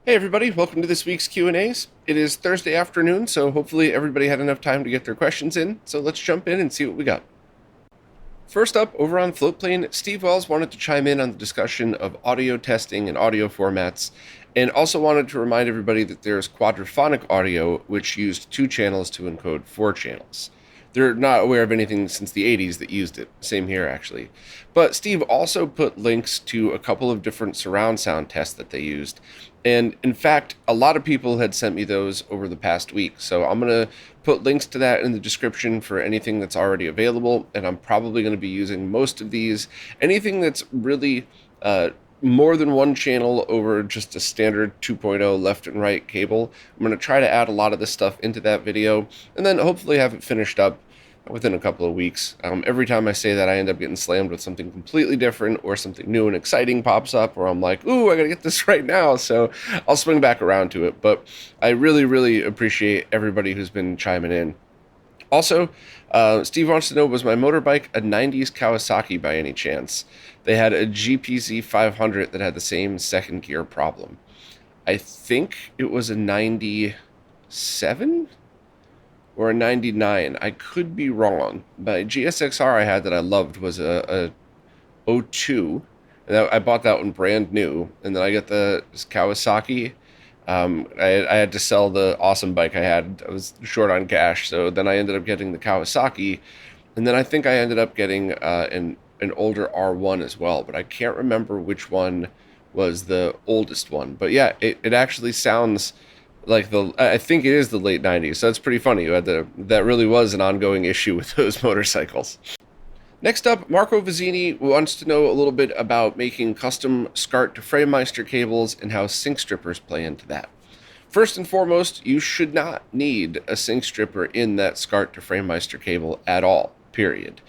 Hey everybody, welcome to this week's Q&As. It is Thursday afternoon, so hopefully everybody had enough time to get their questions in. So let's jump in and see what we got. First up, over on Floatplane, Steve Wells wanted to chime in on the discussion of audio testing and audio formats, and also wanted to remind everybody that there's quadraphonic audio, which used 2 channels to encode 4 channels. They're not aware of anything since the 80s that used it. Same here, actually. But Steve also put links to a couple of different surround sound tests that they used. And in fact, a lot of people had sent me those over the past week. So I'm going to put links to that in the description for anything that's already available. And I'm probably going to be using most of these. Anything that's really more than one channel over just a standard 2.0 left and right cable. I'm going to try to add a lot of this stuff into that video and then hopefully have it finished up within a couple of weeks. Every time I say that, I end up getting slammed with something completely different or something new and exciting pops up where I'm like, ooh, I gotta get this right now. So I'll swing back around to it. But I really appreciate everybody who's been chiming in. Also, Steve wants to know, was my motorbike a 90s Kawasaki by any chance? They had a GPZ 500 that had the same second gear problem. I think it was a 97? Or a 99. I could be wrong. But GSXR I had that I loved was a 02. And I bought that one brand new. And then I got the Kawasaki. I had to sell the awesome bike I had. I was short on cash. So then I ended up getting the Kawasaki. And then I think I ended up getting an older R1 as well. But I can't remember which one was the oldest one. But yeah, it actually sounds like I think it is the late 90s, so that's pretty funny. That really was an ongoing issue with those motorcycles. Next up, Marco Vizzini wants to know a little bit about making custom SCART to Framemeister cables and how sync strippers play into that. First and foremost, you should not need a sync stripper in that SCART to Framemeister cable at all, period.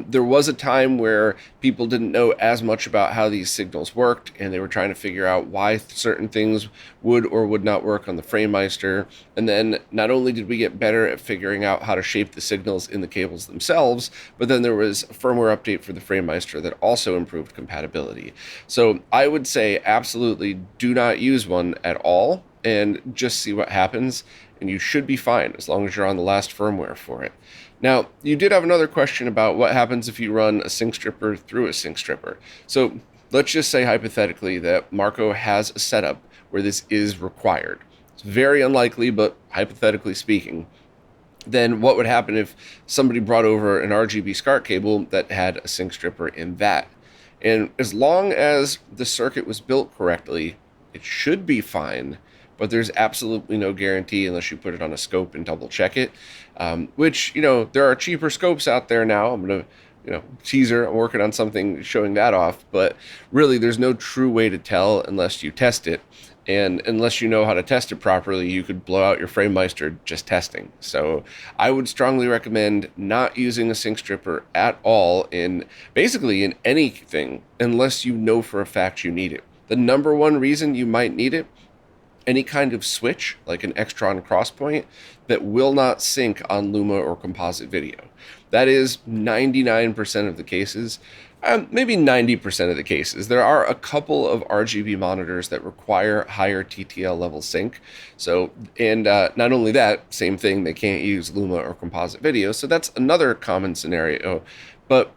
There was a time where people didn't know as much about how these signals worked, and they were trying to figure out why certain things would or would not work on the Framemeister. And then not only did we get better at figuring out how to shape the signals in the cables themselves, but then there was a firmware update for the Framemeister that also improved compatibility. So I would say absolutely do not use one at all and just see what happens, and you should be fine as long as you're on the last firmware for it. Now, you did have another question about what happens if you run a sync stripper through a sync stripper. So let's just say hypothetically that Marco has a setup where this is required. It's very unlikely, but hypothetically speaking, then what would happen if somebody brought over an RGB SCART cable that had a sync stripper in that? And as long as the circuit was built correctly, it should be fine. But there's absolutely no guarantee unless you put it on a scope and double check it, which, there are cheaper scopes out there now. I'm going to, teaser, I'm working on something showing that off, but really there's no true way to tell unless you test it. And unless you know how to test it properly, you could blow out your Framemeister just testing. So I would strongly recommend not using a sync stripper at all basically in anything, unless you know for a fact you need it. The number one reason you might need it, any kind of switch, like an Extron crosspoint, that will not sync on Luma or composite video. That is 99% of the cases, maybe 90% of the cases. There are a couple of RGB monitors that require higher TTL level sync. So, and not only that, same thing, they can't use Luma or composite video. So that's another common scenario. But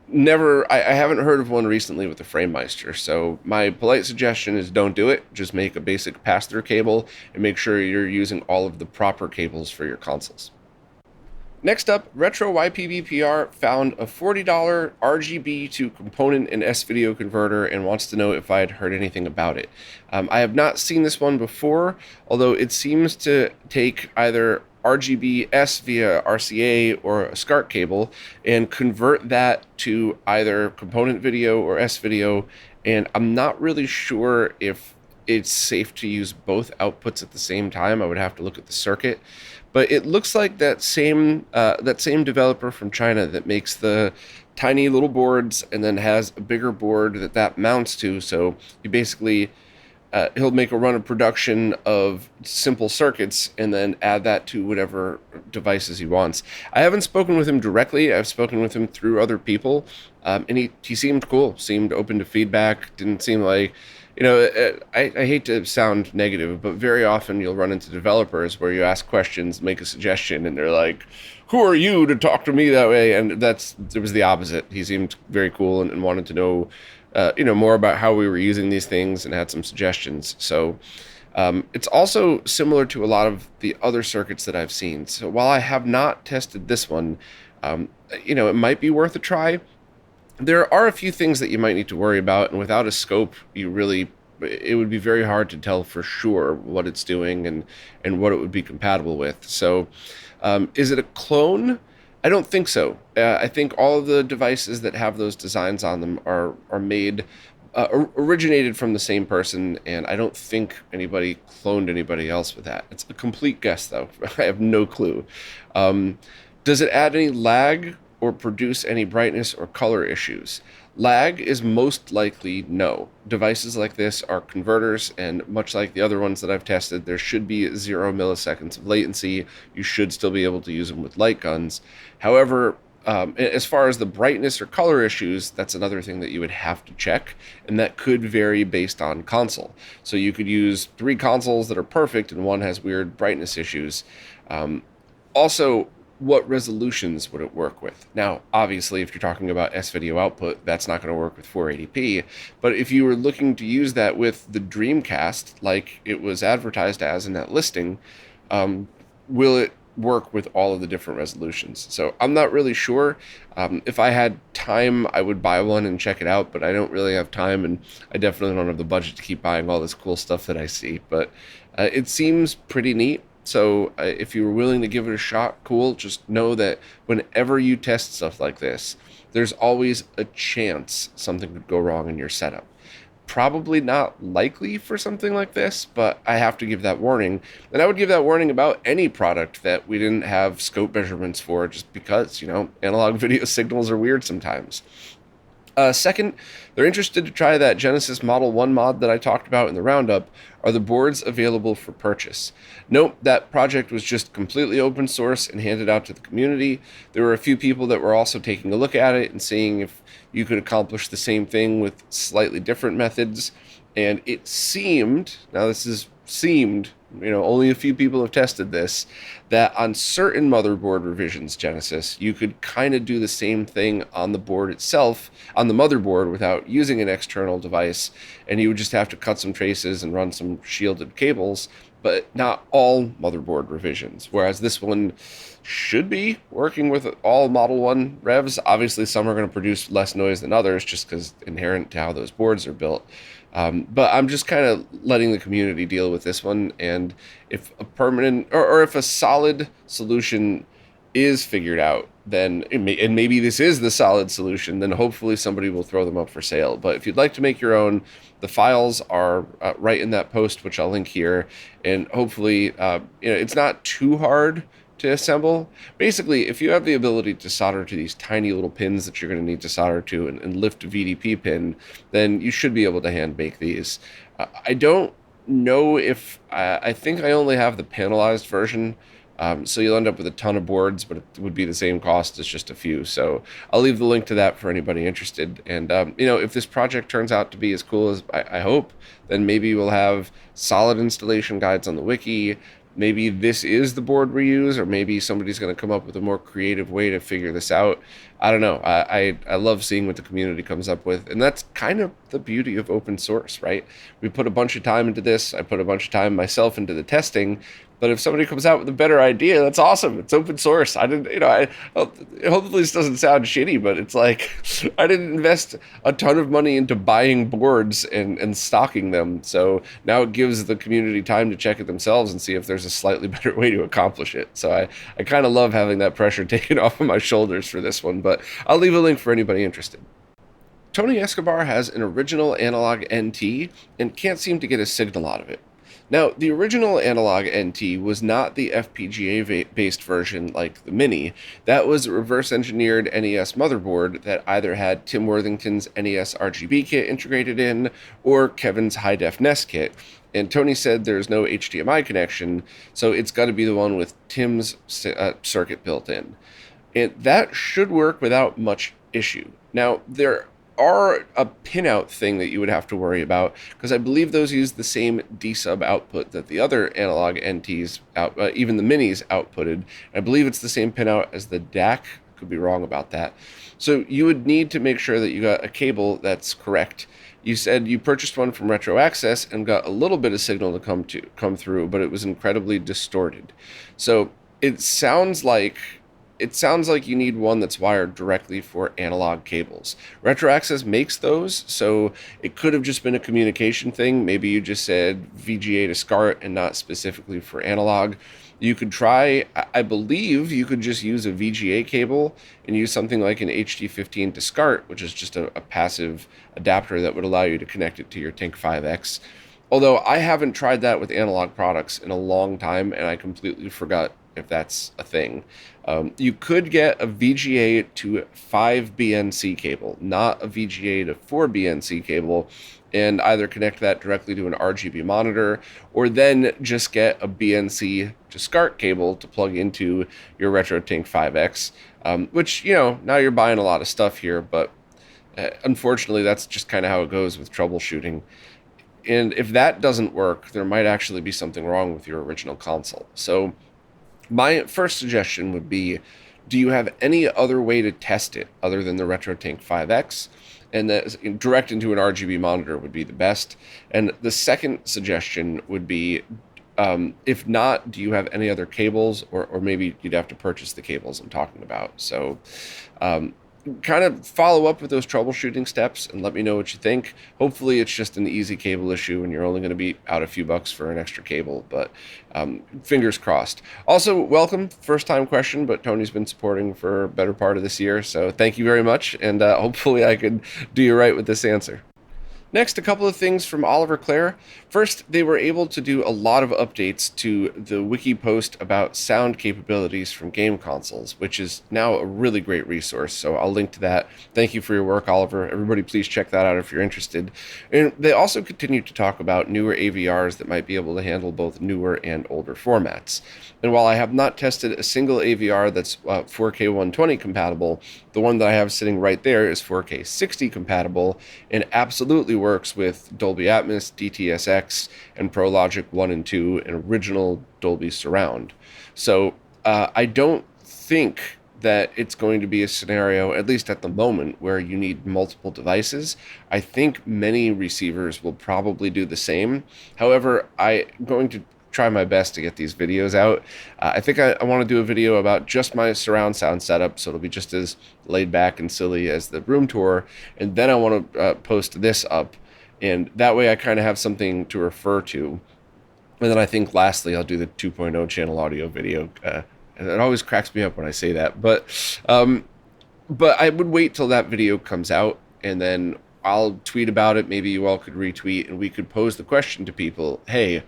I haven't heard of one recently with the Framemeister, so my polite suggestion is don't do it. Just make a basic pass-through cable and make sure you're using all of the proper cables for your consoles. Next up, Retro YPbPr found a $40 RGB to component and S-video converter and wants to know if I had heard anything about it. I have not seen this one before, although it seems to take either RGB-S via RCA or a SCART cable and convert that to either component video or S-video, and I'm not really sure if it's safe to use both outputs at the same time. I would have to look at the circuit, but it looks like that same developer from China that makes the tiny little boards and then has a bigger board that mounts to, so you basically he'll make a run of production of simple circuits and then add that to whatever devices he wants. I haven't spoken with him directly. I've spoken with him through other people, and he seemed cool, seemed open to feedback, didn't seem like I hate to sound negative, but very often you'll run into developers where you ask questions, make a suggestion, and they're like, "Who are you to talk to me that way?" And it was the opposite. He seemed very cool and wanted to know, more about how we were using these things and had some suggestions. So it's also similar to a lot of the other circuits that I've seen. So while I have not tested this one, it might be worth a try. There are a few things that you might need to worry about, and without a scope, it would be very hard to tell for sure what it's doing and what it would be compatible with. So, is it a clone? I don't think so. I think all of the devices that have those designs on them are made originated from the same person, and I don't think anybody cloned anybody else with that. It's a complete guess, though. I have no clue. Um, does it add any lag or produce any brightness or color issues? Lag is most likely no. Devices like this are converters, and much like the other ones that I've tested, there should be 0 milliseconds of latency. You should still be able to use them with light guns. However, as far as the brightness or color issues, that's another thing that you would have to check, and that could vary based on console. So you could use 3 consoles that are perfect, and one has weird brightness issues. Also, what resolutions would it work with? Now, obviously, if you're talking about S-video output, that's not going to work with 480p. But if you were looking to use that with the Dreamcast, like it was advertised as in that listing, will it work with all of the different resolutions? So I'm not really sure. If I had time, I would buy one and check it out, but I don't really have time, and I definitely don't have the budget to keep buying all this cool stuff that I see. But it seems pretty neat. So if you were willing to give it a shot, cool. Just know that whenever you test stuff like this, there's always a chance something could go wrong in your setup. Probably not likely for something like this, but I have to give that warning. And I would give that warning about any product that we didn't have scope measurements for, just because, analog video signals are weird sometimes. Second, they're interested to try that Genesis Model 1 mod that I talked about in the roundup. Are the boards available for purchase? Nope, that project was just completely open source and handed out to the community. There were a few people that were also taking a look at it and seeing if you could accomplish the same thing with slightly different methods. And it seemed, now this is seemed, only a few people have tested this, that on certain motherboard revisions, Genesis, you could kind of do the same thing on the board itself, on the motherboard, without using an external device, and you would just have to cut some traces and run some shielded cables, but not all motherboard revisions, whereas this one should be working with all Model 1 revs. Obviously, some are going to produce less noise than others, just because inherent to how those boards are built. But I'm just kind of letting the community deal with this one, and if a permanent or if a solid solution is figured out, then and maybe this is the solid solution, then hopefully somebody will throw them up for sale. But if you'd like to make your own, the files are right in that post, which I'll link here, and hopefully it's not too hard to assemble. Basically, if you have the ability to solder to these tiny little pins that you're going to need to solder to and lift a VDP pin, then you should be able to hand bake these. I don't know if I think I only have the panelized version, so you'll end up with a ton of boards, but it would be the same cost as just a few. So I'll leave the link to that for anybody interested. And if this project turns out to be as cool as I hope, then maybe we'll have solid installation guides on the wiki. Maybe this is the board we use, or maybe somebody's going to come up with a more creative way to figure this out. I don't know. I love seeing what the community comes up with, and that's kind of the beauty of open source, right? We put a bunch of time into this. I put a bunch of time myself into the testing, but if somebody comes out with a better idea, that's awesome. It's open source. Hopefully this doesn't sound shitty, but it's like I didn't invest a ton of money into buying boards and stocking them. So now it gives the community time to check it themselves and see if there's a slightly better way to accomplish it. So I kind of love having that pressure taken off of my shoulders for this one, but I'll leave a link for anybody interested. Tony Escobar has an original Analogue NT and can't seem to get a signal out of it. Now, the original Analogue NT was not the FPGA-based version like the Mini. That was a reverse-engineered NES motherboard that either had Tim Worthington's NES RGB kit integrated in, or Kevin's high-def NES kit. And Tony said there's no HDMI connection, so it's got to be the one with Tim's circuit built in. And that should work without much issue. Now, there are a pinout thing that you would have to worry about, because I believe those use the same D-sub output that the other analog NTs, even the minis, outputted. I believe it's the same pinout as the DAC. Could be wrong about that. So you would need to make sure that you got a cable that's correct. You said you purchased one from Retro Access and got a little bit of signal to come through, but it was incredibly distorted. So it sounds like you need one that's wired directly for analog cables. RetroAccess makes those, so it could have just been a communication thing. Maybe you just said VGA to SCART and not specifically for analog. You could try, I believe you could just use a VGA cable and use something like an HD15 to SCART, which is just a passive adapter that would allow you to connect it to your Tink 5X. Although I haven't tried that with analog products in a long time, and I completely forgot if that's a thing. You could get a VGA to 5BNC cable, not a VGA to 4BNC cable, and either connect that directly to an RGB monitor, or then just get a BNC to SCART cable to plug into your RetroTink 5X, which, now you're buying a lot of stuff here, but unfortunately, that's just kind of how it goes with troubleshooting. And if that doesn't work, there might actually be something wrong with your original console. So my first suggestion would be, do you have any other way to test it other than the RetroTink 5X? And that direct into an RGB monitor would be the best. And the second suggestion would be, if not, do you have any other cables, or maybe you'd have to purchase the cables I'm talking about. So kind of follow up with those troubleshooting steps and let me know what you think. Hopefully it's just an easy cable issue and you're only going to be out a few bucks for an extra cable, but fingers crossed. Also, welcome, first time question, but Tony's been supporting for a better part of this year, so thank you very much, and hopefully I could do you right with this answer. Next, a couple of things from Oliver Clare. First, they were able to do a lot of updates to the Wiki post about sound capabilities from game consoles, which is now a really great resource, so I'll link to that. Thank you for your work, Oliver. Everybody please check that out if you're interested. And they also continue to talk about newer AVRs that might be able to handle both newer and older formats. And while I have not tested a single AVR that's 4K 120 compatible, the one that I have sitting right there is 4K 60 compatible and absolutely works with Dolby Atmos, DTS:X, and ProLogic 1 and 2, and original Dolby Surround. So I don't think that it's going to be a scenario, at least at the moment, where you need multiple devices. I think many receivers will probably do the same. However, I'm going to try my best to get these videos out. I think I want to do a video about just my surround sound setup, so it'll be just as laid back and silly as the room tour, and then I want to post this up, and that way I kind of have something to refer to. And then I think lastly I'll do the 2.0 channel audio video. And it always cracks me up when I say that, but I would wait till that video comes out, and then I'll tweet about it. Maybe you all could retweet, and we could pose the question to people, hey,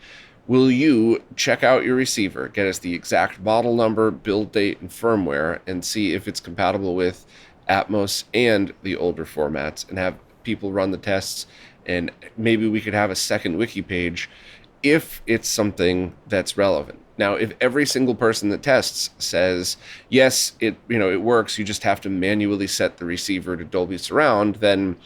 will you check out your receiver, get us the exact model number, build date, and firmware, and see if it's compatible with Atmos and the older formats, and have people run the tests, and maybe we could have a second wiki page if it's something that's relevant. Now, if every single person that tests says, yes, it works, you just have to manually set the receiver to Dolby Surround, then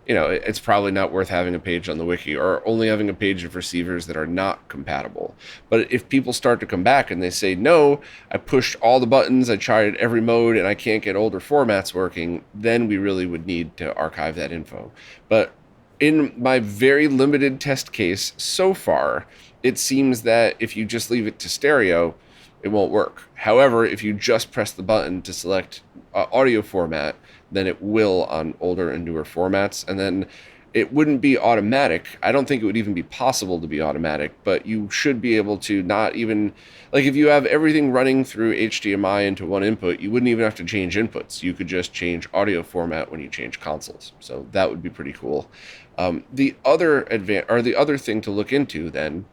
it's probably not worth having a page on the wiki, or only having a page of receivers that are not compatible. But if people start to come back and they say, no, I pushed all the buttons, I tried every mode, and I can't get older formats working, then we really would need to archive that info. But in my very limited test case so far, it seems that if you just leave it to stereo, it won't work. However, if you just press the button to select audio format, then it will on older and newer formats. And then it wouldn't be automatic. I don't think it would even be possible to be automatic, but you should be able to not even, like if you have everything running through HDMI into one input, you wouldn't even have to change inputs. You could just change audio format when you change consoles. So that would be pretty cool. The other thing to look into then,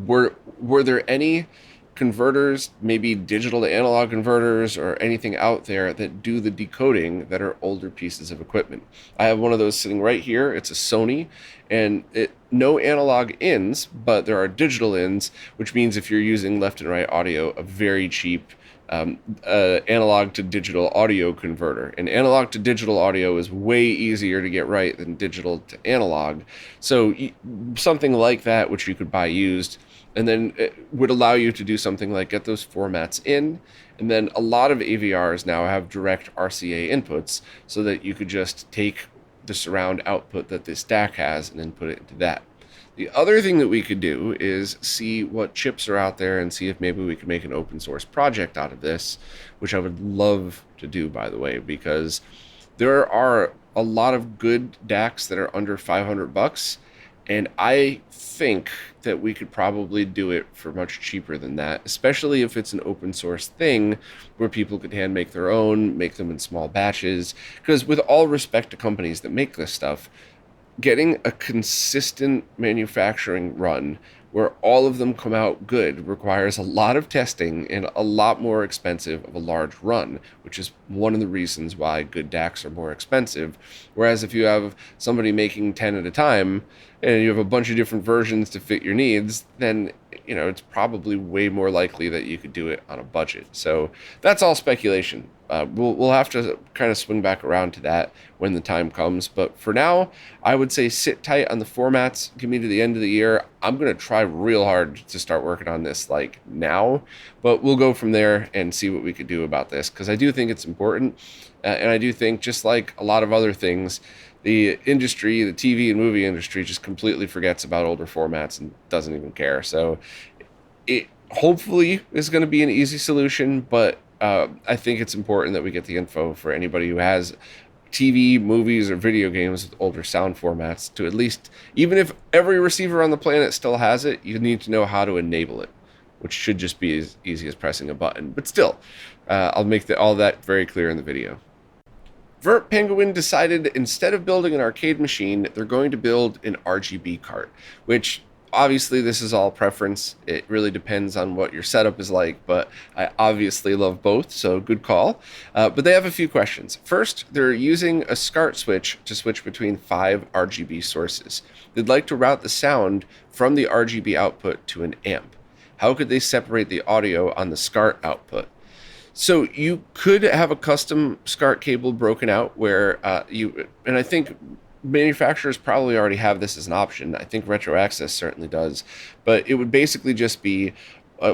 were there any converters, maybe digital to analog converters, or anything out there that do the decoding that are older pieces of equipment? I have one of those sitting right here. It's a Sony, and no analog ins, but there are digital ins, which means if you're using left and right audio, a very cheap analog to digital audio converter. And analog to digital audio is way easier to get right than digital to analog. So something like that, which you could buy used, and then it would allow you to do something like get those formats in. And then a lot of AVRs now have direct RCA inputs so that you could just take the surround output that this DAC has and then put it into that. The other thing that we could do is see what chips are out there and see if maybe we could make an open source project out of this, which I would love to do, by the way, because there are a lot of good DACs that are under $500, and I think that we could probably do it for much cheaper than that, especially if it's an open source thing where people could hand make their own, make them in small batches. Because with all respect to companies that make this stuff, getting a consistent manufacturing run where all of them come out good requires a lot of testing and a lot more expensive of a large run, which is one of the reasons why good DACs are more expensive. Whereas if you have somebody making 10 at a time and you have a bunch of different versions to fit your needs, then it's probably way more likely that you could do it on a budget. So that's all speculation. We'll have to kind of swing back around to that when the time comes. But for now, I would say sit tight on the formats. Give me to the end of the year. I'm going to try real hard to start working on this like now. But we'll go from there and see what we could do about this, because I do think it's important. And I do think, just like a lot of other things, the industry, the TV and movie industry, just completely forgets about older formats and doesn't even care. So it hopefully is going to be an easy solution, but I think it's important that we get the info for anybody who has TV, movies, or video games with older sound formats to at least, even if every receiver on the planet still has it, you need to know how to enable it, which should just be as easy as pressing a button. But still, I'll make all that very clear in the video. Vert Penguin decided instead of building an arcade machine, they're going to build an RGB cart, which obviously this is all preference. It really depends on what your setup is like, but I obviously love both, so good call. But they have a few questions. First, they're using a SCART switch to switch between 5 RGB sources. They'd like to route the sound from the RGB output to an amp. How could they separate the audio on the SCART output? So you could have a custom SCART cable broken out where and I think manufacturers probably already have this as an option. I think Retro Access certainly does, but it would basically just be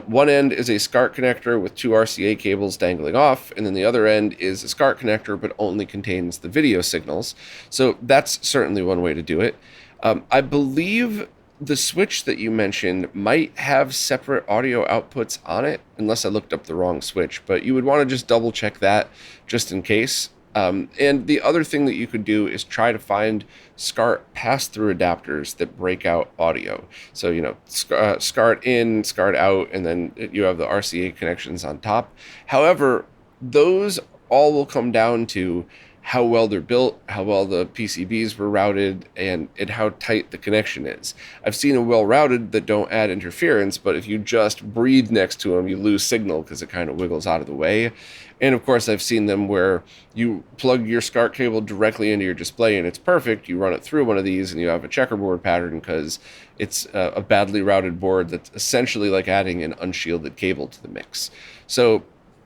one end is a SCART connector with 2 RCA cables dangling off, and then the other end is a SCART connector but only contains the video signals. So that's certainly one way to do it. I believe the switch that you mentioned might have separate audio outputs on it, unless I looked up the wrong switch, but you would want to just double check that just in case. And the other thing that you could do is try to find SCART pass-through adapters that break out audio. So, SCART in, SCART out, and then you have the RCA connections on top. However, those all will come down to how well they're built, how well the PCBs were routed, and how tight the connection is. I've seen them well routed that don't add interference, but if you just breathe next to them, you lose signal because it kind of wiggles out of the way. And of course, I've seen them where you plug your SCART cable directly into your display and it's perfect. You run it through one of these and you have a checkerboard pattern because it's a badly routed board that's essentially like adding an unshielded cable to the mix. So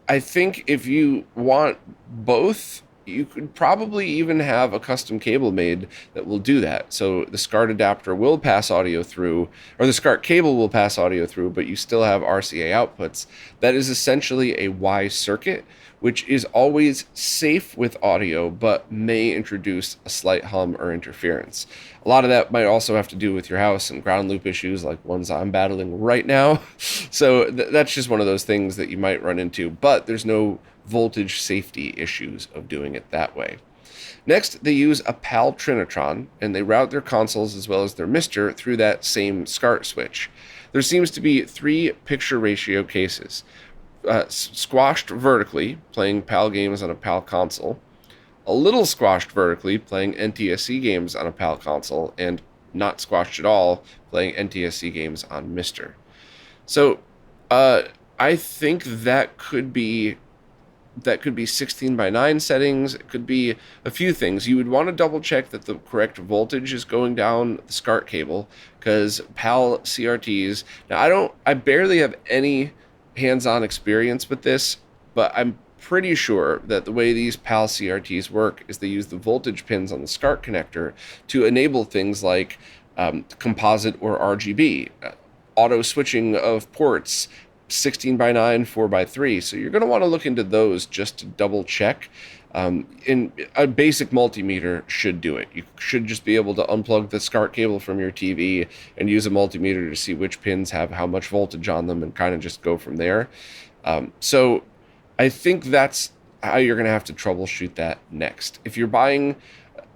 I think if you want both, you could probably even have a custom cable made that will do that. So the SCART adapter will pass audio through, or the SCART cable will pass audio through, but you still have RCA outputs. That is essentially a Y circuit, which is always safe with audio, but may introduce a slight hum or interference. A lot of that might also have to do with your house and ground loop issues like ones I'm battling right now. So that's just one of those things that you might run into, but there's no voltage safety issues of doing it that way. Next, they use a PAL Trinitron, and they route their consoles as well as their Mister through that same SCART switch. There seems to be 3 picture ratio cases. Squashed vertically, playing PAL games on a PAL console. A little squashed vertically, playing NTSC games on a PAL console, and not squashed at all, playing NTSC games on Mister. So, I think that could be 16:9 settings. It could be a few things. You would want to double check that the correct voltage is going down the SCART cable, because PAL CRTs, now I barely have any hands-on experience with this, but I'm pretty sure that the way these PAL CRTs work is they use the voltage pins on the SCART connector to enable things like composite or RGB, auto switching of ports, 16 by 9, 4 by 3. So you're going to want to look into those just to double check. In a basic multimeter should do it. You should just be able to unplug the SCART cable from your TV and use a multimeter to see which pins have how much voltage on them and kind of just go from there. So I think that's how you're going to have to troubleshoot that next. If you're buying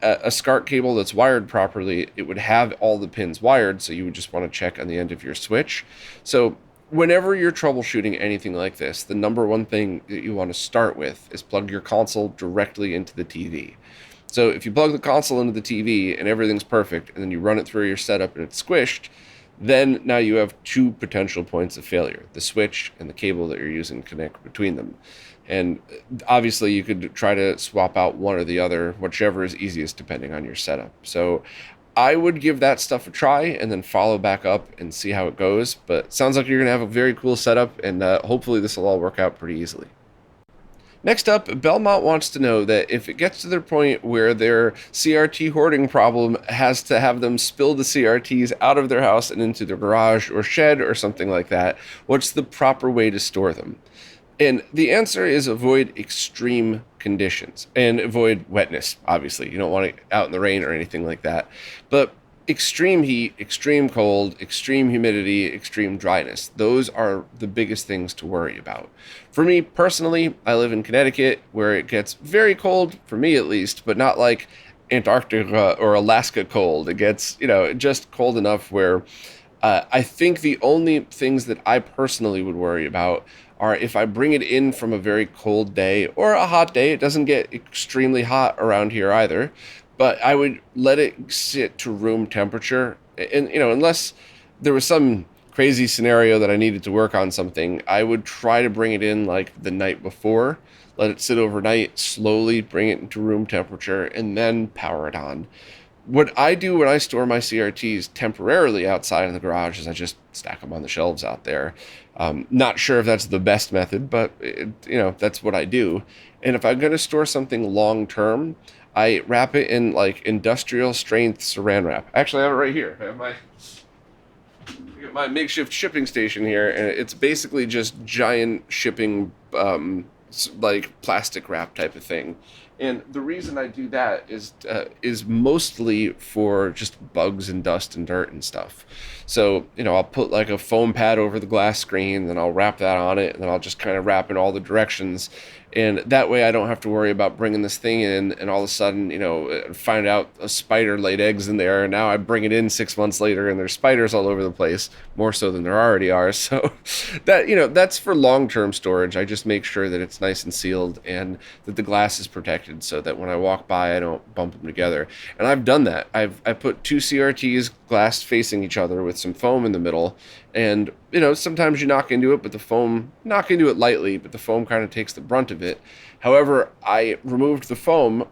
a SCART cable that's wired properly, it would have all the pins wired, so you would just want to check on the end of your switch. So whenever you're troubleshooting anything like this, the number one thing that you want to start with is plug your console directly into the TV. So if you plug the console into the TV and everything's perfect, and then you run it through your setup and it's squished, then now you have two potential points of failure, the switch and the cable that you're using to connect between them. And obviously you could try to swap out one or the other, whichever is easiest depending on your setup. So I would give that stuff a try and then follow back up and see how it goes. But it sounds like you're going to have a very cool setup, and hopefully this will all work out pretty easily. Next up, Belmont wants to know that if it gets to their point where their CRT hoarding problem has to have them spill the CRTs out of their house and into their garage or shed or something like that, what's the proper way to store them? And the answer is avoid extreme conditions and avoid wetness, obviously. You don't want it out in the rain or anything like that. But extreme heat, extreme cold, extreme humidity, extreme dryness, those are the biggest things to worry about. For me personally, I live in Connecticut where it gets very cold, for me at least, but not like Antarctica or Alaska cold. It gets, just cold enough where I think the only things that I personally would worry about are if I bring it in from a very cold day or a hot day. It doesn't get extremely hot around here either, but I would let it sit to room temperature. And, unless there was some crazy scenario that I needed to work on something, I would try to bring it in like the night before, let it sit overnight, slowly bring it into room temperature, and then power it on. What I do when I store my CRTs temporarily outside in the garage is I just stack them on the shelves out there. Not sure if that's the best method, but that's what I do. And if I'm going to store something long term, I wrap it in like industrial strength saran wrap. Actually, I have it right here. I have my makeshift shipping station here, and it's basically just giant shipping like plastic wrap type of thing. And the reason I do that is mostly for just bugs and dust and dirt and stuff. So, I'll put like a foam pad over the glass screen, then I'll wrap that on it, and then I'll just kind of wrap in all the directions. And that way I don't have to worry about bringing this thing in and all of a sudden, find out a spider laid eggs in there. And now I bring it in 6 months later and there's spiders all over the place, more so than there already are. So that's for long-term storage. I just make sure that it's nice and sealed and that the glass is protected so that when I walk by, I don't bump them together. And I've done that. I put two CRTs glass facing each other with some foam in the middle. And, sometimes you knock into it, but knock into it lightly, but the foam kind of takes the brunt of it. However, I removed the foam,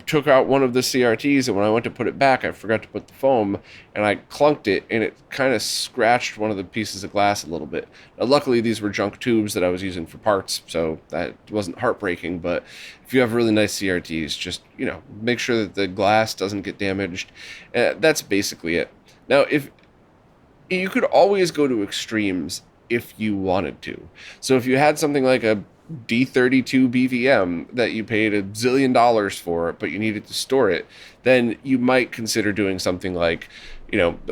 took out one of the CRTs, and when I went to put it back, I forgot to put the foam, and I clunked it, and it kind of scratched one of the pieces of glass a little bit. Now, luckily, these were junk tubes that I was using for parts, so that wasn't heartbreaking, but if you have really nice CRTs, just, make sure that the glass doesn't get damaged. That's basically it. Now, you could always go to extremes if you wanted to. So if you had something like a D32 BVM that you paid $1 zillion for, but you needed to store it, then you might consider doing something like,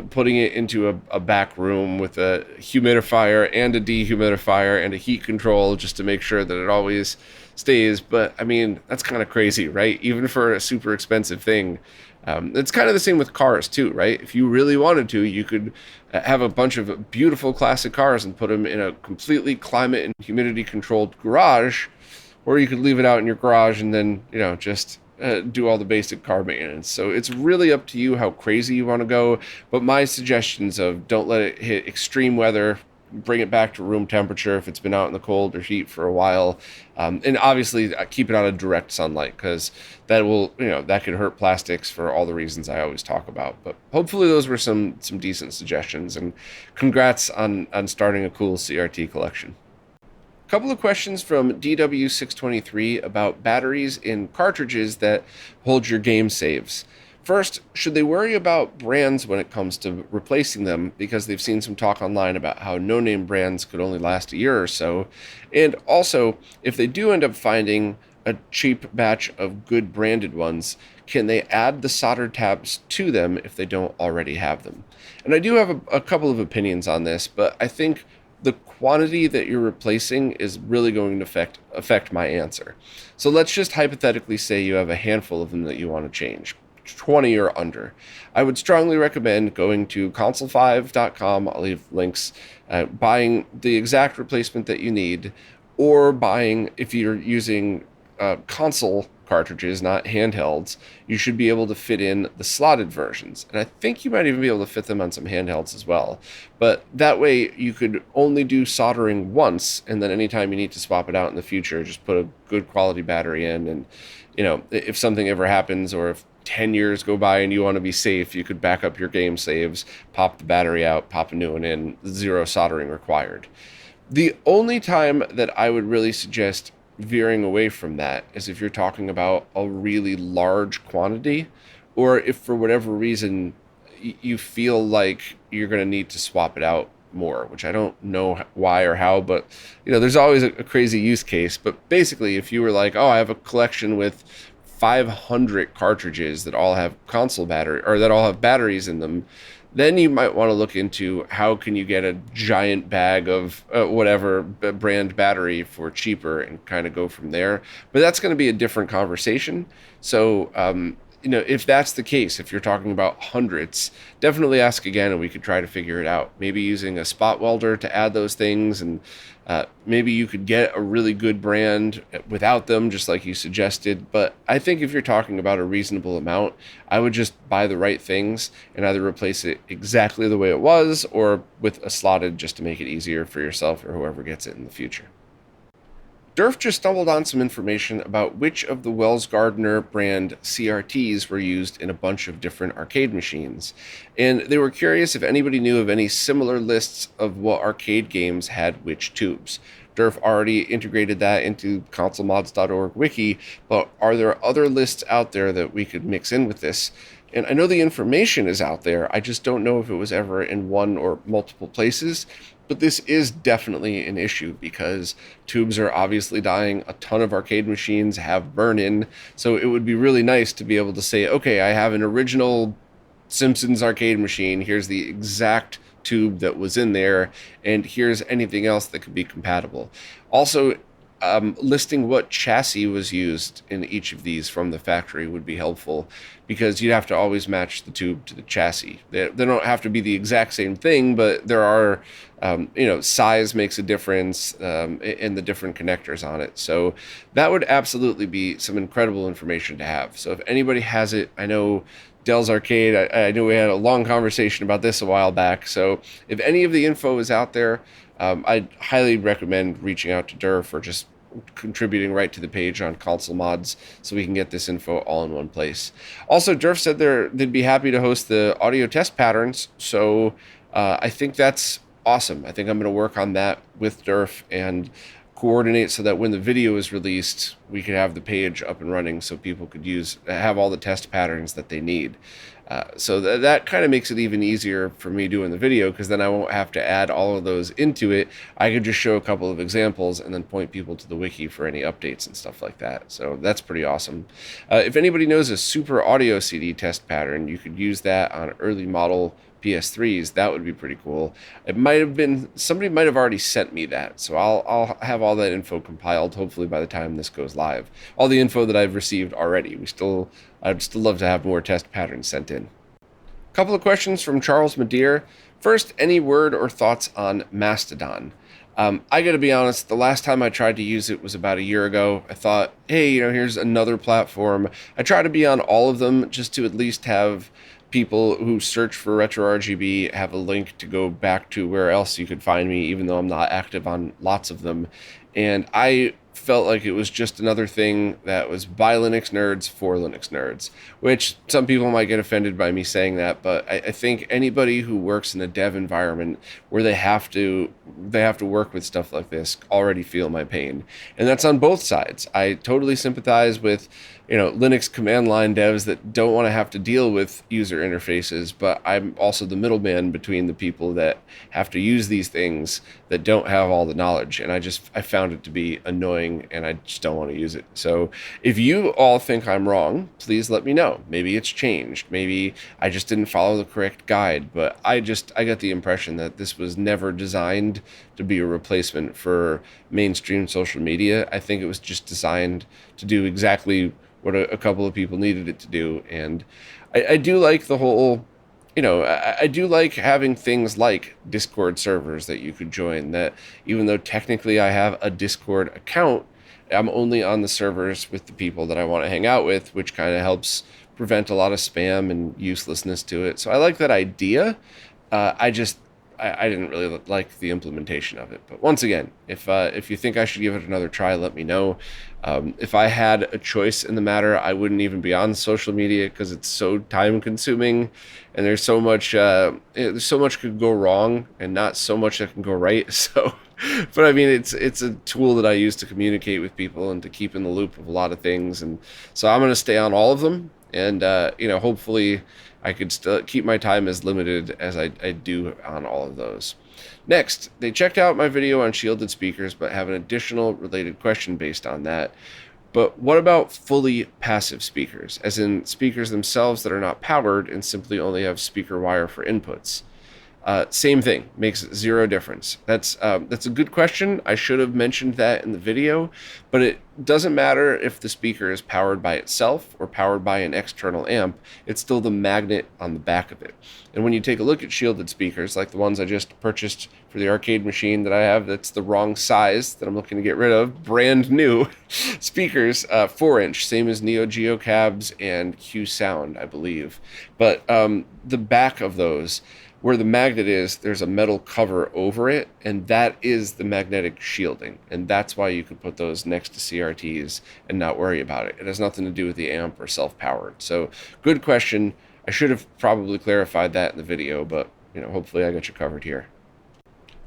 putting it into a back room with a humidifier and a dehumidifier and a heat control just to make sure that it always stays. But I mean, that's kind of crazy, right? Even for a super expensive thing. It's kind of the same with cars too, right? If you really wanted to, you could have a bunch of beautiful classic cars and put them in a completely climate and humidity controlled garage, or you could leave it out in your garage and then, just do all the basic car maintenance. So it's really up to you how crazy you want to go. But my suggestions of don't let it hit extreme weather, bring it back to room temperature if it's been out in the cold or heat for a while. And obviously keep it out of direct sunlight, because that will, that could hurt plastics for all the reasons I always talk about. But hopefully those were some decent suggestions, and congrats on starting a cool CRT collection. Couple of questions from DW623 about batteries in cartridges that hold your game saves. First, should they worry about brands when it comes to replacing them because they've seen some talk online about how no-name brands could only last a year or so? And also, if they do end up finding a cheap batch of good branded ones, can they add the solder tabs to them if they don't already have them? And I do have a couple of opinions on this, but I think the quantity that you're replacing is really going to affect my answer. So let's just hypothetically say you have a handful of them that you want to change, 20 or under. I would strongly recommend going to console5.com. I'll leave links, buying the exact replacement that you need, or buying, if you're using console cartridges, not handhelds, you should be able to fit in the slotted versions. And I think you might even be able to fit them on some handhelds as well. But that way you could only do soldering once, and then anytime you need to swap it out in the future, just put a good quality battery in. And, you know, if something ever happens, or if 10 years go by and you want to be safe, you could back up your game saves, pop the battery out, pop a new one in, zero soldering required. The only time that I would really suggest veering away from that is if you're talking about a really large quantity, or if for whatever reason you feel like you're going to need to swap it out more, which I don't know why or how, but you know, there's always a crazy use case. But basically, if you were like, oh, I have a collection with 500 cartridges that all have console battery, or that all have batteries in them, then you might want to look into how can you get a giant bag of whatever brand battery for cheaper and kind of go from there. But that's going to be a different conversation. So, you know, if that's the case, if you're talking about hundreds, definitely ask again and we could try to figure it out. Maybe using a spot welder to add those things, and maybe you could get a really good brand without them, just like you suggested. But I think if you're talking about a reasonable amount, I would just buy the right things and either replace it exactly the way it was or with a slotted, just to make it easier for yourself or whoever gets it in the future. Durf just stumbled on some information about which of the Wells Gardner brand CRTs were used in a bunch of different arcade machines, and they were curious if anybody knew of any similar lists of what arcade games had which tubes. Durf already integrated that into consolemods.org wiki, but are there other lists out there that we could mix in with this? And I know the information is out there, I just don't know if it was ever in one or multiple places. But this is definitely an issue because tubes are obviously dying. A ton of arcade machines have burn-in. So it would be really nice to be able to say, okay, I have an original Simpsons arcade machine. Here's the exact tube that was in there. And here's anything else that could be compatible. Also, listing what chassis was used in each of these from the factory would be helpful, because you'd have to always match the tube to the chassis. They don't have to be the exact same thing, but there are, you know, size makes a difference in the different connectors on it. So that would absolutely be some incredible information to have. So if anybody has it, I know Dell's Arcade, I know we had a long conversation about this a while back. So if any of the info is out there, I'd highly recommend reaching out to Durf or just contributing right to the page on Console Mods so we can get this info all in one place. Also, Durf said they'd be happy to host the audio test patterns, so I think that's awesome. I think I'm going to work on that with Durf and coordinate so that when the video is released, we could have the page up and running so people could have all the test patterns that they need. So that kind of makes it even easier for me doing the video, because then I won't have to add all of those into it. I could just show a couple of examples and then point people to the wiki for any updates and stuff like that. So that's pretty awesome. If anybody knows a super audio CD test pattern, you could use that on early model PS3s. That would be pretty cool. Somebody might have already sent me that, so I'll have all that info compiled hopefully by the time this goes live. All the info that I've received already. I'd still love to have more test patterns sent in. A couple of questions from Charles Madeir. First, any word or thoughts on Mastodon? I gotta be honest, the last time I tried to use it was about a year ago. I thought, hey, here's another platform. I try to be on all of them just to at least have people who search for RetroRGB have a link to go back to where else you could find me, even though I'm not active on lots of them. And I felt like it was just another thing that was by Linux nerds for Linux nerds, which some people might get offended by me saying that, but I think anybody who works in a dev environment where they have to work with stuff like this already feel my pain. And that's on both sides. I totally sympathize with Linux command line devs that don't want to have to deal with user interfaces, but I'm also the middleman between the people that have to use these things that don't have all the knowledge. And I found it to be annoying, and I just don't want to use it. So if you all think I'm wrong, please let me know. Maybe it's changed. Maybe I just didn't follow the correct guide, but I got the impression that this was never designed to be a replacement for mainstream social media. I think it was just designed to do exactly what a couple of people needed it to do. And I do like the whole, I do like having things like Discord servers that you could join, that even though technically I have a Discord account, I'm only on the servers with the people that I want to hang out with, which kind of helps prevent a lot of spam and uselessness to it. So I like that idea. I didn't really like the implementation of it. But once again, if you think I should give it another try, let me know. If I had a choice in the matter, I wouldn't even be on social media because it's so time consuming, and there's so much could go wrong and not so much that can go right. So, but I mean, it's a tool that I use to communicate with people and to keep in the loop of a lot of things. And so I'm going to stay on all of them, and hopefully I could still keep my time as limited as I do on all of those. Next, they checked out my video on shielded speakers, but have an additional related question based on that. But what about fully passive speakers, as in speakers themselves that are not powered and simply only have speaker wire for inputs? Same thing, makes zero difference. That's a good question. I should have mentioned that in the video, but it doesn't matter if the speaker is powered by itself or powered by an external amp. It's still the magnet on the back of it. And when you take a look at shielded speakers, like the ones I just purchased for the arcade machine that I have, that's the wrong size that I'm looking to get rid of, brand new speakers, 4-inch, same as Neo Geo cabs and Q Sound, I believe. But the back of those, where the magnet is, there's a metal cover over it, and that is the magnetic shielding. And that's why you can put those next to CRTs and not worry about it. It has nothing to do with the amp or self-powered. So, good question. I should have probably clarified that in the video, but hopefully I got you covered here.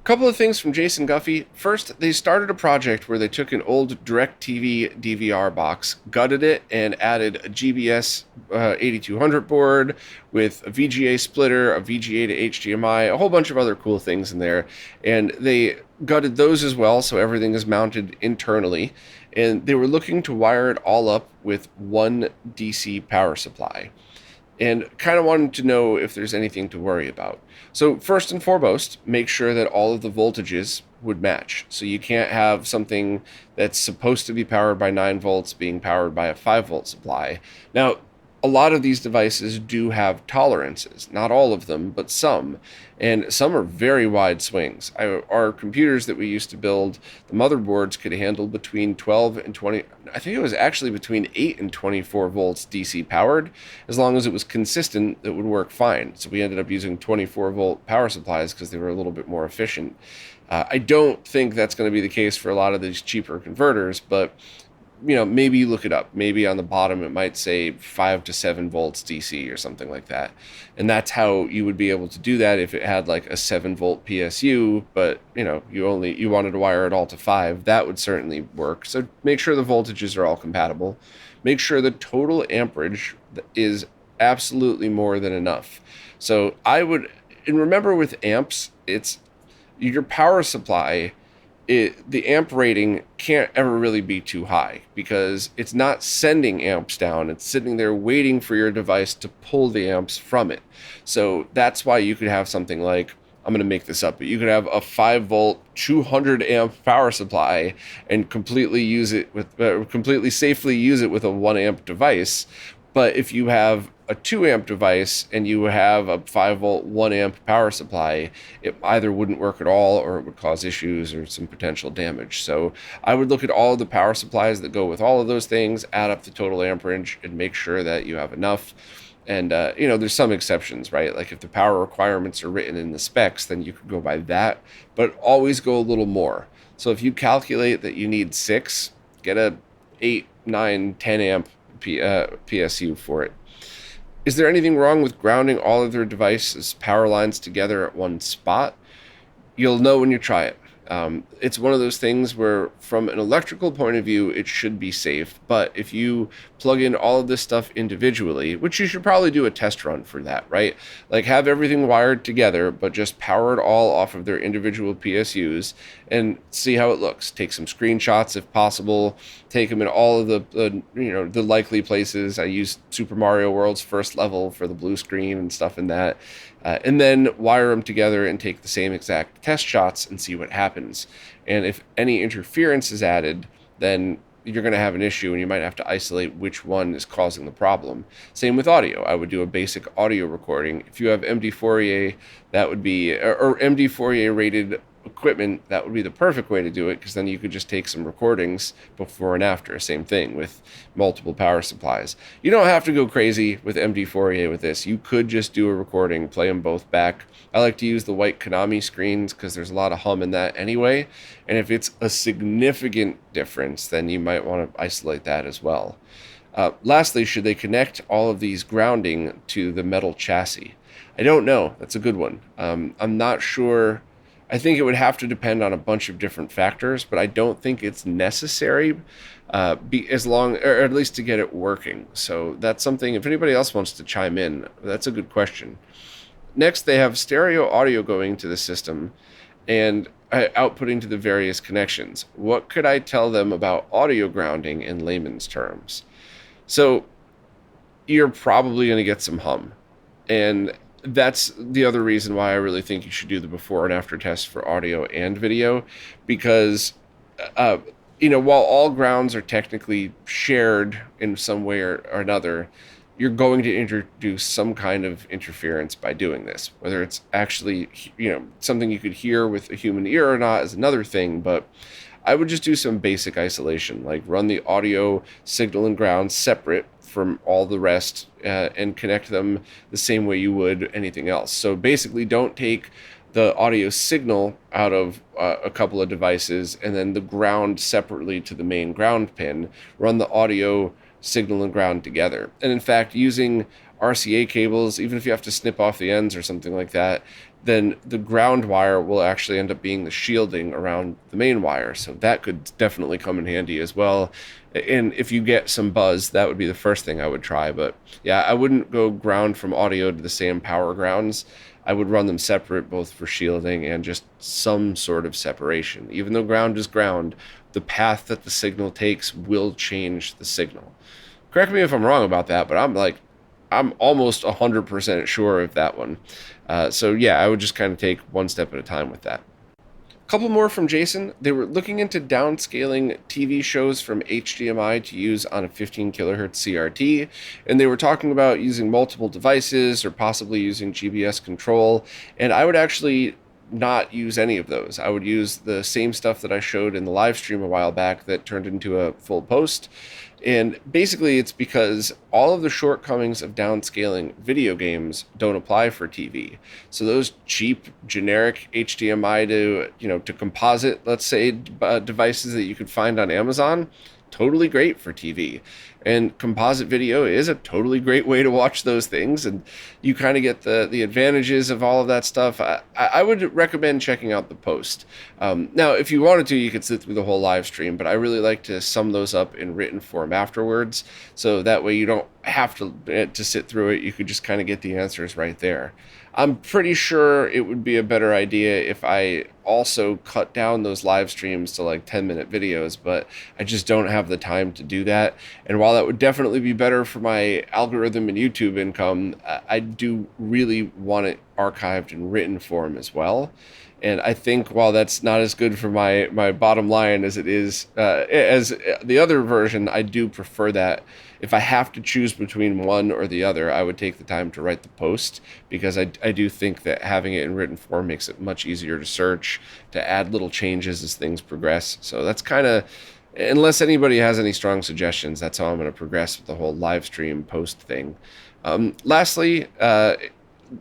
Couple of things from Jason Guffey. First, they started a project where they took an old DirecTV DVR box, gutted it, and added a GBS 8200 board with a VGA splitter, a VGA to HDMI, a whole bunch of other cool things in there. And they gutted those as well, so everything is mounted internally. And they were looking to wire it all up with one DC power supply, and kind of wanted to know if there's anything to worry about. So first and foremost, make sure that all of the voltages would match. So you can't have something that's supposed to be powered by 9 volts being powered by a 5-volt supply. Now, a lot of these devices do have tolerances, not all of them, but some, and some are very wide swings. Our computers that we used to build, the motherboards could handle between 12 and 20, I think it was actually between 8 and 24 volts DC powered. As long as it was consistent, it would work fine. So we ended up using 24 volt power supplies because they were a little bit more efficient. I don't think that's going to be the case for a lot of these cheaper converters, but maybe you look it up. Maybe on the bottom it might say 5 to 7 volts DC or something like that. And that's how you would be able to do that if it had like a 7 volt PSU, but you wanted to wire it all to 5. That would certainly work. So make sure the voltages are all compatible. Make sure the total amperage is absolutely more than enough. So and remember with amps, it's your power supply. The amp rating can't ever really be too high because it's not sending amps down. It's sitting there waiting for your device to pull the amps from it. So that's why you could have something like, I'm going to make this up, but you could have a 5 volt, 200 amp power supply and completely safely use it with a 1 amp device. But if you have a 2 amp device and you have a 5 volt 1 amp power supply, it either wouldn't work at all or it would cause issues or some potential damage. So I would look at all of the power supplies that go with all of those things, add up the total amperage, and make sure that you have enough. And there's some exceptions, right? Like if the power requirements are written in the specs, then you could go by that, but always go a little more. So if you calculate that you need 6, Get a 8, 9, 10 amp PSU for it. Is there anything wrong with grounding all of their devices' power lines together at one spot? You'll know when you try it. It's one of those things where, from an electrical point of view, it should be safe. But if you plug in all of this stuff individually, which you should probably do a test run for that, right? Like have everything wired together, but just power it all off of their individual PSUs and see how it looks. Take some screenshots if possible. Take them in all of the likely places. I used Super Mario World's first level for the blue screen and stuff in that. And then wire them together and take the same exact test shots and see what happens. And if any interference is added, then you're going to have an issue and you might have to isolate which one is causing the problem. Same with audio. I would do a basic audio recording. If you have MD Fourier, that would be, or MD Fourier rated equipment, that would be the perfect way to do it, because then you could just take some recordings before and after. Same thing with multiple power supplies. You don't have to go crazy with MD Fourier with this. You could just do a recording, play them both back. I like to use the white Konami screens because there's a lot of hum in that anyway. And if it's a significant difference, then you might want to isolate that as well. Lastly, should they connect all of these grounding to the metal chassis? I don't know. That's a good one. I'm not sure. I think it would have to depend on a bunch of different factors, but I don't think it's necessary, as long, or at least to get it working. So that's something, if anybody else wants to chime in, that's a good question. Next, they have stereo audio going to the system and outputting to the various connections. What could I tell them about audio grounding in layman's terms? So you're probably going to get some hum. And that's the other reason why I really think you should do the before and after tests for audio and video, because, while all grounds are technically shared in some way or another, you're going to introduce some kind of interference by doing this. Whether it's actually, something you could hear with a human ear or not is another thing, but I would just do some basic isolation, like run the audio signal and ground separate from all the rest and connect them the same way you would anything else. So basically don't take the audio signal out of a couple of devices and then the ground separately to the main ground pin. Run the audio signal and ground together. And in fact, using RCA cables, even if you have to snip off the ends or something like that, then the ground wire will actually end up being the shielding around the main wire. So that could definitely come in handy as well. And if you get some buzz, that would be the first thing I would try. But yeah, I wouldn't go ground from audio to the same power grounds. I would run them separate, both for shielding and just some sort of separation. Even though ground is ground, the path that the signal takes will change the signal. Correct me if I'm wrong about that, but I'm almost 100% sure of that one. So yeah, I would just kind of take one step at a time with that. A couple more from Jason. They were looking into downscaling TV shows from HDMI to use on a 15 kilohertz CRT, and they were talking about using multiple devices or possibly using GBS control, and I would actually not use any of those. I would use the same stuff that I showed in the live stream a while back that turned into a full post. And basically it's because all of the shortcomings of downscaling video games don't apply for TV. So those cheap generic HDMI to composite, let's say, devices that you could find on Amazon, totally great for TV. And composite video is a totally great way to watch those things, and you kind of get the advantages of all of that stuff. I would recommend checking out the post. Now, if you wanted to, you could sit through the whole live stream, but I really like to sum those up in written form afterwards, so that way you don't have to sit through it. You could just kind of get the answers right there. I'm pretty sure it would be a better idea if I also cut down those live streams to like 10-minute videos, but I just don't have the time to do that. And while that would definitely be better for my algorithm and YouTube income, I do really want it archived in written form as well. And I think while that's not as good for my bottom line as it is as the other version, I do prefer that. If I have to choose between one or the other, I would take the time to write the post, because I do think that having it in written form makes it much easier to search, to add little changes as things progress. So that's kind of, unless anybody has any strong suggestions, that's how I'm going to progress with the whole live stream post thing. Lastly,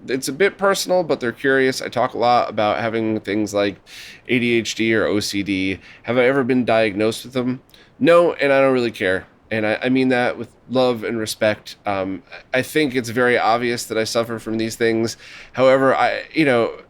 it's a bit personal, but they're curious. I talk a lot about having things like ADHD or OCD. Have I ever been diagnosed with them? No, and I don't really care. And I mean that with love and respect. I think it's very obvious that I suffer from these things. However,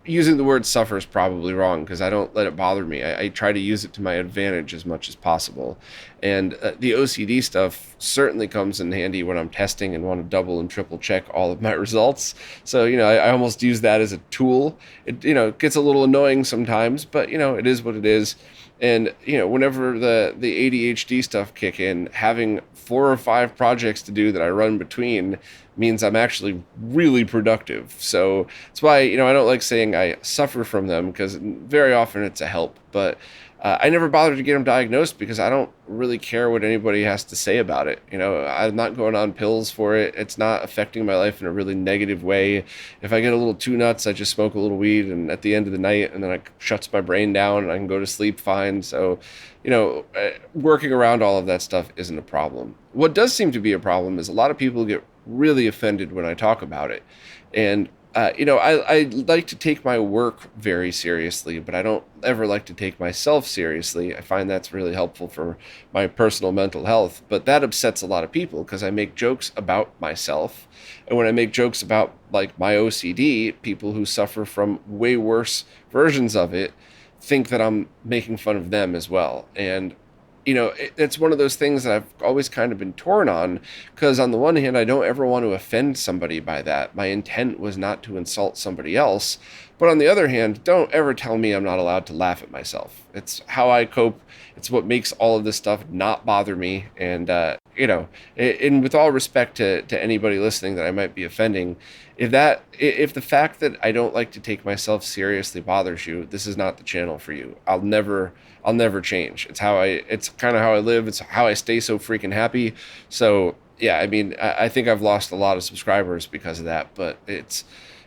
using the word suffer is probably wrong because I don't let it bother me. I try to use it to my advantage as much as possible. And the OCD stuff certainly comes in handy when I'm testing and want to double and triple check all of my results. So, I almost use that as a tool. It gets a little annoying sometimes, but, it is what it is. And whenever the ADHD stuff kick in, having 4 or 5 projects to do that I run between means I'm actually really productive. So that's why I don't like saying I suffer from them, because very often it's a help. But I never bothered to get them diagnosed because I don't really care what anybody has to say about it. I'm not going on pills for it. It's not affecting my life in a really negative way. If I get a little too nuts, I just smoke a little weed, and at the end of the night, and then it shuts my brain down and I can go to sleep fine. So, working around all of that stuff isn't a problem. What does seem to be a problem is a lot of people get really offended when I talk about it. And I like to take my work very seriously, but I don't ever like to take myself seriously. I find that's really helpful for my personal mental health, but that upsets a lot of people because I make jokes about myself. And when I make jokes about like my OCD, people who suffer from way worse versions of it think that I'm making fun of them as well. And it's one of those things that I've always kind of been torn on, because on the one hand, I don't ever want to offend somebody by that. My intent was not to insult somebody else. But on the other hand, don't ever tell me I'm not allowed to laugh at myself. It's how I cope. It's what makes all of this stuff not bother me. And, and with all respect to anybody listening that I might be offending, if the fact that I don't like to take myself seriously bothers you, this is not the channel for you. I'll never change. It's kind of how I live. It's how I stay so freaking happy. So yeah, I think I've lost a lot of subscribers because of that, but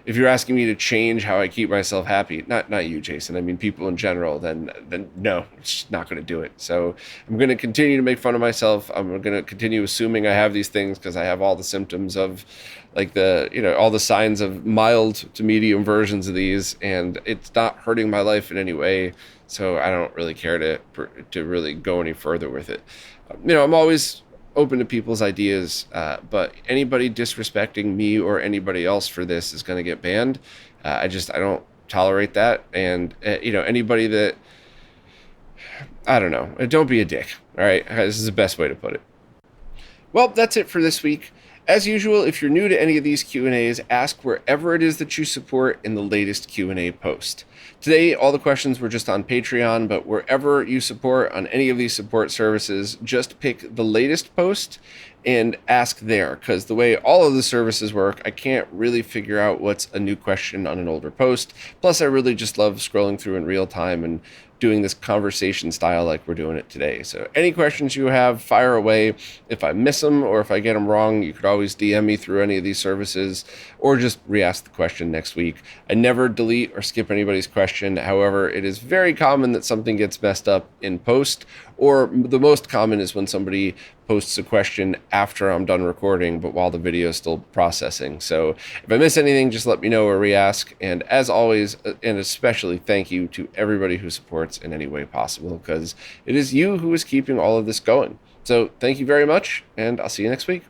if you're asking me to change how I keep myself happy, not you, Jason, people in general, then no, it's just not going to do it. So I'm going to continue to make fun of myself. I'm going to continue assuming I have these things because I have all the symptoms of like all the signs of mild to medium versions of these, and it's not hurting my life in any way. So I don't really care to really go any further with it. I'm always open to people's ideas, but anybody disrespecting me or anybody else for this is going to get banned. I don't tolerate that. And anybody that, I don't know, don't be a dick. All right, this is the best way to put it. Well, that's it for this week. As usual, if you're new to any of these Q&As, ask wherever it is that you support in the latest Q&A post. Today, all the questions were just on Patreon, but wherever you support on any of these support services, just pick the latest post and ask there, because the way all of the services work, I can't really figure out what's a new question on an older post. Plus, I really just love scrolling through in real time and doing this conversation style like we're doing it today. So any questions you have, fire away. If I miss them or if I get them wrong, you could always DM me through any of these services or just re-ask the question next week. I never delete or skip anybody's question. However, it is very common that something gets messed up in post, or the most common is when somebody posts a question after I'm done recording, but while the video is still processing. So if I miss anything, just let me know or re-ask. And as always, and especially thank you to everybody who supports in any way possible, because it is you who is keeping all of this going. So thank you very much, and I'll see you next week.